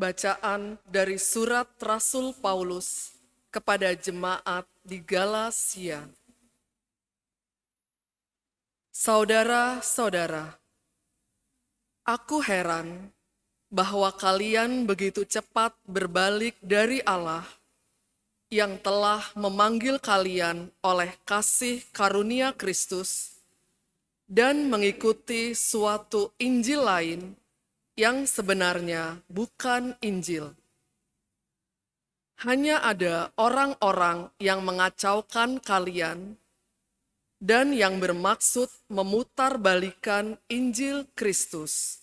Bacaan dari surat Rasul Paulus kepada jemaat di Galatia. Saudara-saudara, aku heran bahwa kalian begitu cepat berbalik dari Allah yang telah memanggil kalian oleh kasih karunia Kristus dan mengikuti suatu Injil lain yang sebenarnya bukan Injil. Hanya ada orang-orang yang mengacaukan kalian dan yang bermaksud memutarbalikkan Injil Kristus.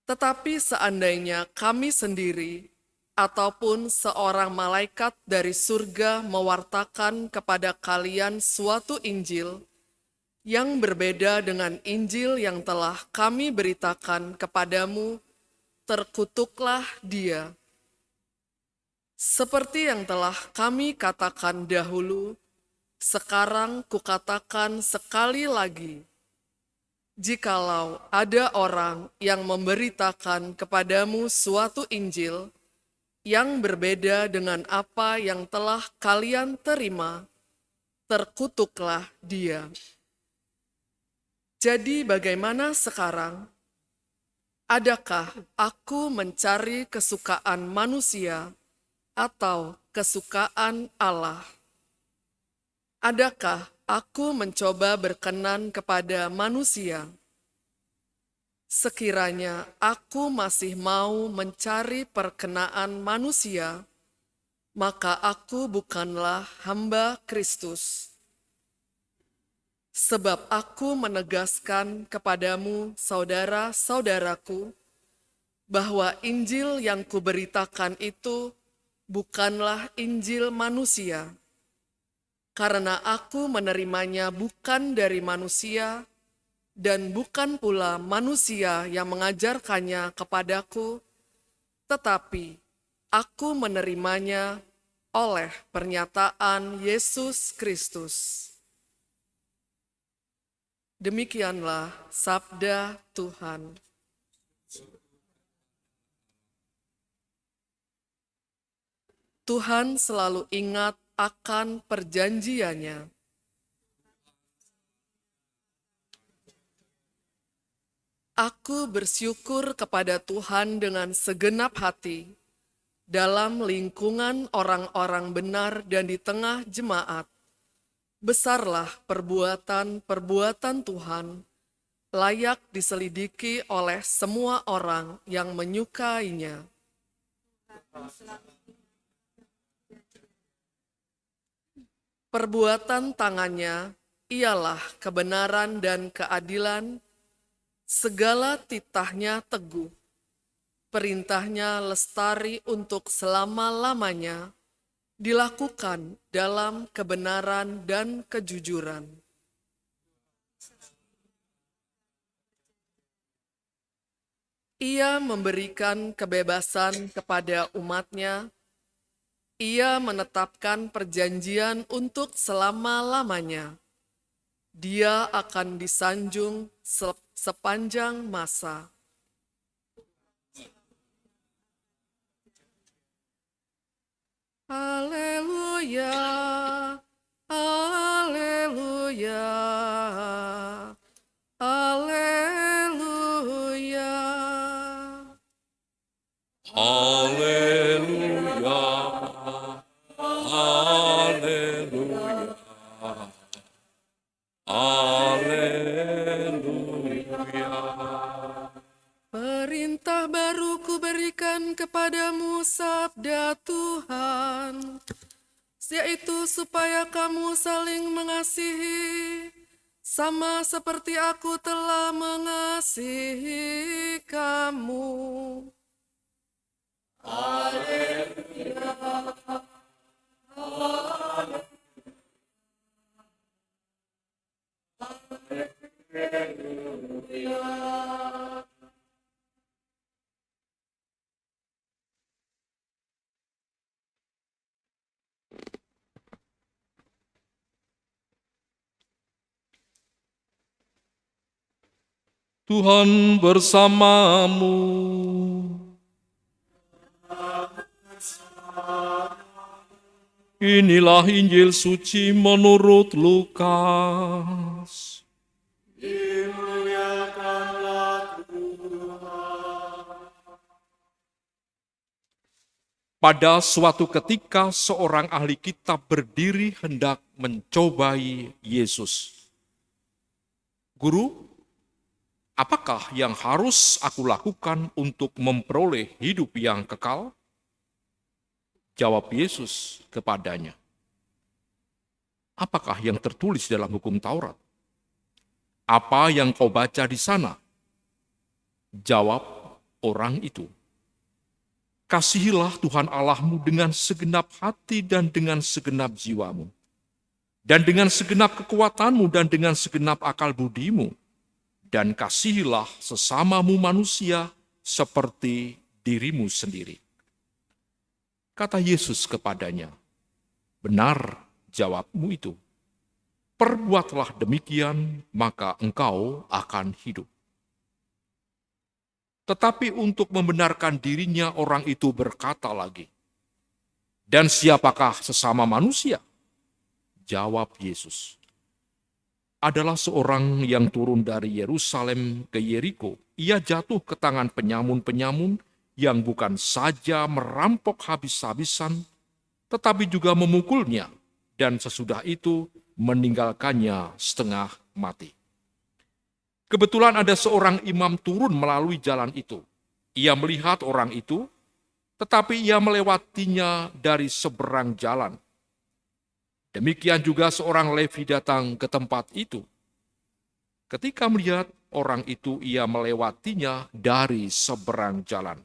Tetapi seandainya kami sendiri ataupun seorang malaikat dari surga mewartakan kepada kalian suatu Injil yang berbeda dengan Injil yang telah kami beritakan kepadamu, terkutuklah dia. Seperti yang telah kami katakan dahulu, sekarang kukatakan sekali lagi, jikalau ada orang yang memberitakan kepadamu suatu Injil yang berbeda dengan apa yang telah kalian terima, terkutuklah dia. Jadi bagaimana sekarang? Adakah aku mencari kesukaan manusia atau kesukaan Allah? Adakah aku mencoba berkenan kepada manusia? Sekiranya aku masih mau mencari perkenaan manusia, maka aku bukanlah hamba Kristus. Sebab aku menegaskan kepadamu, saudara-saudaraku, bahwa Injil yang kuberitakan itu bukanlah Injil manusia, karena aku menerimanya bukan dari manusia, dan bukan pula manusia yang mengajarkannya kepadaku, tetapi aku menerimanya oleh pernyataan Yesus Kristus. Demikianlah sabda Tuhan. Tuhan selalu ingat akan perjanjiannya. Aku bersyukur kepada Tuhan dengan segenap hati dalam lingkungan orang-orang benar dan di tengah jemaat. Besarlah perbuatan-perbuatan Tuhan, layak diselidiki oleh semua orang yang menyukainya. Perbuatan tangannya ialah kebenaran dan keadilan, segala titahnya teguh, perintahnya lestari untuk selama-lamanya, dilakukan dalam kebenaran dan kejujuran. Ia memberikan kebebasan kepada umatnya. Ia menetapkan perjanjian untuk selama-lamanya. Dia akan disanjung sepanjang masa. Haleluya, haleluya, haleluya. Haleluya, haleluya, haleluya. Perintah baru kuberikan kepadamu, sabda Tuhan, yaitu supaya kamu saling mengasihi, sama seperti aku telah mengasihi kamu. Tuhan bersamamu. Inilah Injil suci menurut Lukas. Pada suatu ketika seorang ahli kitab berdiri hendak mencobai Yesus. Guru, apakah yang harus aku lakukan untuk memperoleh hidup yang kekal? Jawab Yesus kepadanya, apakah yang tertulis dalam hukum Taurat? Apa yang kau baca di sana? Jawab orang itu, kasihilah Tuhan Allahmu dengan segenap hati dan dengan segenap jiwamu, dan dengan segenap kekuatanmu dan dengan segenap akal budimu, dan kasihilah sesamamu manusia seperti dirimu sendiri. Kata Yesus kepadanya, benar jawabmu itu. Perbuatlah demikian, maka engkau akan hidup. Tetapi untuk membenarkan dirinya orang itu berkata lagi, dan siapakah sesama manusia? Jawab Yesus, adalah seorang yang turun dari Yerusalem ke Yeriko. Ia jatuh ke tangan penyamun-penyamun yang bukan saja merampok habis-habisan, tetapi juga memukulnya, dan sesudah itu meninggalkannya setengah mati. Kebetulan ada seorang imam turun melalui jalan itu. Ia melihat orang itu, tetapi ia melewatinya dari seberang jalan. Demikian juga seorang Levi datang ke tempat itu. Ketika melihat orang itu, ia melewatinya dari seberang jalan.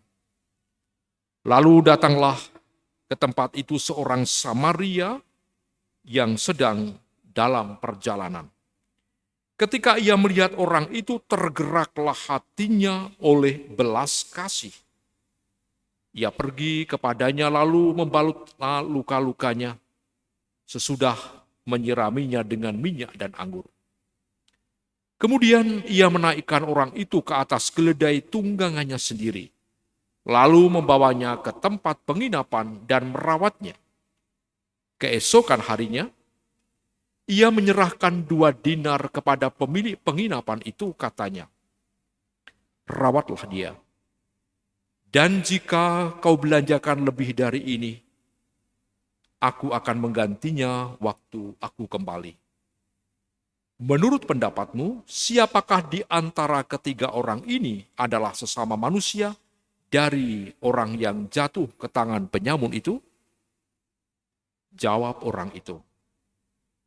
Lalu datanglah ke tempat itu seorang Samaria yang sedang dalam perjalanan. Ketika ia melihat orang itu, tergeraklah hatinya oleh belas kasih. Ia pergi kepadanya lalu membalut luka-lukanya, sesudah menyiraminya dengan minyak dan anggur. Kemudian ia menaikkan orang itu ke atas keledai tunggangannya sendiri, lalu membawanya ke tempat penginapan dan merawatnya. Keesokan harinya, ia menyerahkan 2 dinar kepada pemilik penginapan itu, katanya, rawatlah dia. Dan jika kau belanjakan lebih dari ini, aku akan menggantinya waktu aku kembali. Menurut pendapatmu, siapakah di antara ketiga orang ini adalah sesama manusia dari orang yang jatuh ke tangan penyamun itu? Jawab orang itu,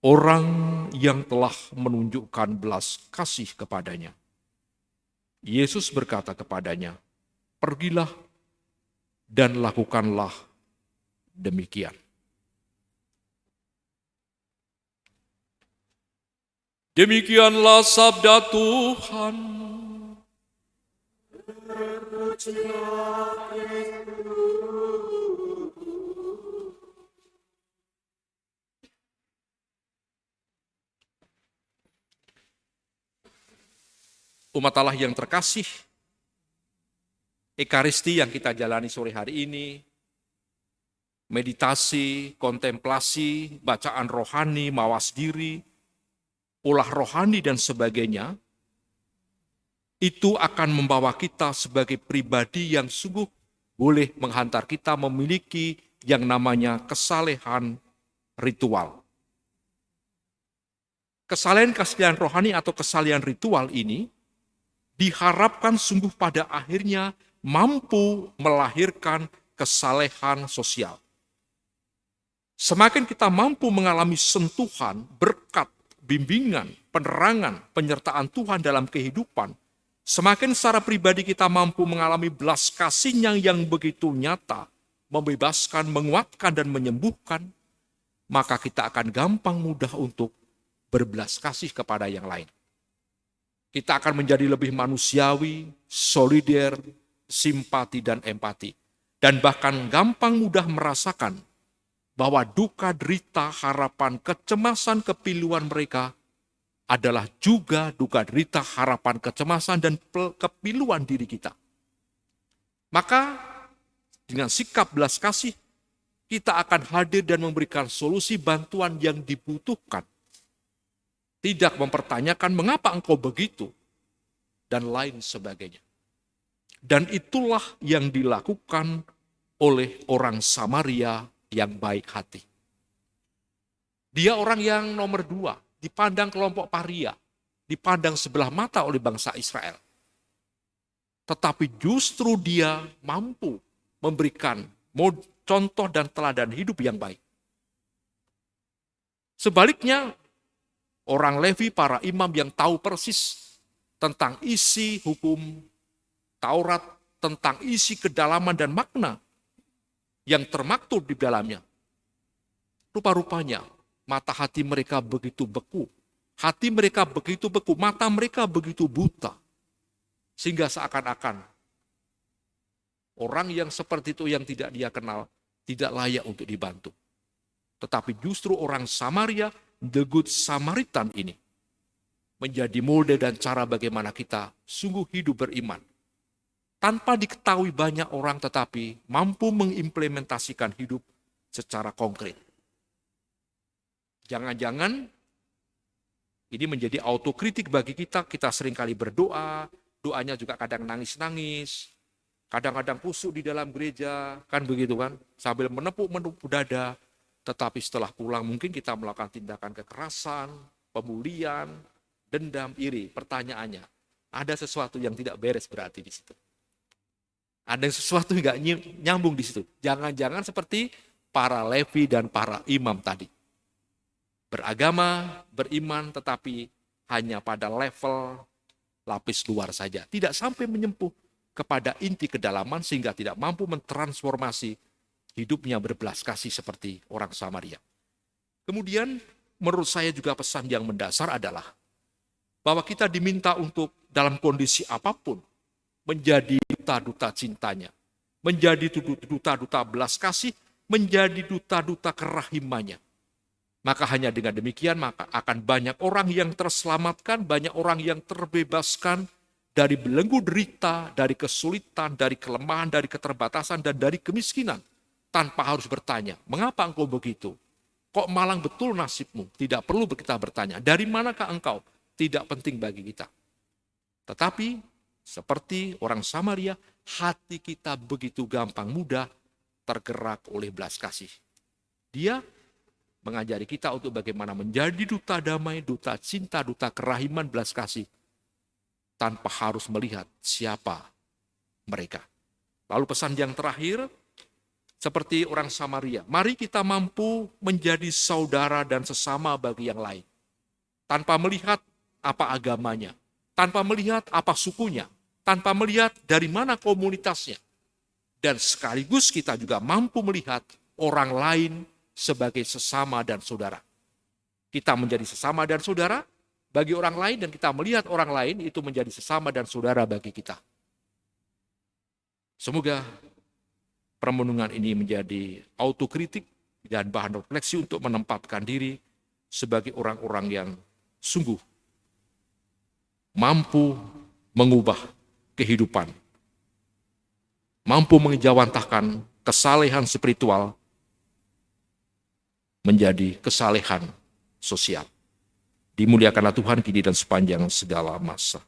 orang yang telah menunjukkan belas kasih kepadanya. Yesus berkata kepadanya, pergilah dan lakukanlah demikian. Demikianlah sabda Tuhan. Umat Allah yang terkasih, Ekaristi yang kita jalani sore hari ini, meditasi, kontemplasi, bacaan rohani, mawas diri, ulah rohani dan sebagainya, itu akan membawa kita sebagai pribadi yang sungguh boleh menghantar kita memiliki yang namanya kesalehan ritual. Kesalehan rohani atau kesalehan ritual ini diharapkan sungguh pada akhirnya mampu melahirkan kesalehan sosial. Semakin kita mampu mengalami sentuhan, berkat, bimbingan, penerangan, penyertaan Tuhan dalam kehidupan, semakin secara pribadi kita mampu mengalami belas kasih-Nya yang begitu nyata, membebaskan, menguatkan, dan menyembuhkan, maka kita akan gampang mudah untuk berbelas kasih kepada yang lain. Kita akan menjadi lebih manusiawi, solider, simpati, dan empati. Dan bahkan gampang mudah merasakan bahwa duka, derita, harapan, kecemasan, kepiluan mereka adalah juga duka, derita, harapan, kecemasan, dan kepiluan diri kita. Maka dengan sikap belas kasih, kita akan hadir dan memberikan solusi bantuan yang dibutuhkan. Tidak mempertanyakan mengapa engkau begitu, dan lain sebagainya. Dan itulah yang dilakukan oleh orang Samaria yang baik hati. Dia orang yang nomor 2, dipandang kelompok paria, dipandang sebelah mata oleh bangsa Israel. Tetapi justru dia mampu memberikan contoh dan teladan hidup yang baik. Sebaliknya, orang Levi, para imam yang tahu persis tentang isi hukum Taurat, tentang isi kedalaman dan makna yang termaktub di dalamnya. Rupa-rupanya mata hati mereka begitu beku, hati mereka begitu beku, mata mereka begitu buta, sehingga seakan-akan orang yang seperti itu yang tidak dia kenal tidak layak untuk dibantu. Tetapi justru orang Samaria, the good Samaritan ini, menjadi molde dan cara bagaimana kita sungguh hidup beriman. Tanpa diketahui banyak orang, tetapi mampu mengimplementasikan hidup secara konkret. Jangan-jangan ini menjadi autokritik bagi kita. Kita seringkali berdoa, doanya juga kadang nangis-nangis, kadang-kadang kusuk di dalam gereja, kan begitu kan, sambil menepuk-menepuk dada. Tetapi setelah pulang mungkin kita melakukan tindakan kekerasan, pemulihan, dendam, iri. Pertanyaannya, ada sesuatu yang tidak beres berarti di situ. Ada sesuatu yang nggak nyambung di situ. Jangan-jangan seperti para Levi dan para imam tadi. Beragama, beriman, tetapi hanya pada level lapis luar saja. Tidak sampai menyempuh kepada inti kedalaman sehingga tidak mampu mentransformasi hidupnya berbelas kasih seperti orang Samaria. Kemudian menurut saya juga pesan yang mendasar adalah bahwa kita diminta untuk dalam kondisi apapun menjadi duta-duta cintanya, menjadi duta-duta belas kasih, menjadi duta-duta kerahimannya. Maka hanya dengan demikian maka akan banyak orang yang terselamatkan, banyak orang yang terbebaskan dari belenggu derita, dari kesulitan, dari kelemahan, dari keterbatasan, dan dari kemiskinan. Tanpa harus bertanya, mengapa engkau begitu? Kok malang betul nasibmu? Tidak perlu kita bertanya, dari manakah engkau? Tidak penting bagi kita. Tetapi seperti orang Samaria, hati kita begitu gampang mudah tergerak oleh belas kasih. Dia mengajari kita untuk bagaimana menjadi duta damai, duta cinta, duta kerahiman, belas kasih, tanpa harus melihat siapa mereka. Lalu pesan yang terakhir, seperti orang Samaria, mari kita mampu menjadi saudara dan sesama bagi yang lain. Tanpa melihat apa agamanya, tanpa melihat apa sukunya, tanpa melihat dari mana komunitasnya. Dan sekaligus kita juga mampu melihat orang lain sebagai sesama dan saudara. Kita menjadi sesama dan saudara bagi orang lain, dan kita melihat orang lain itu menjadi sesama dan saudara bagi kita. Semoga permenungan ini menjadi autokritik dan bahan refleksi untuk menempatkan diri sebagai orang-orang yang sungguh mampu mengubah kehidupan, mampu mengejawantahkan kesalehan spiritual menjadi kesalehan sosial. Dimuliakanlah Tuhan kini dan sepanjang segala masa.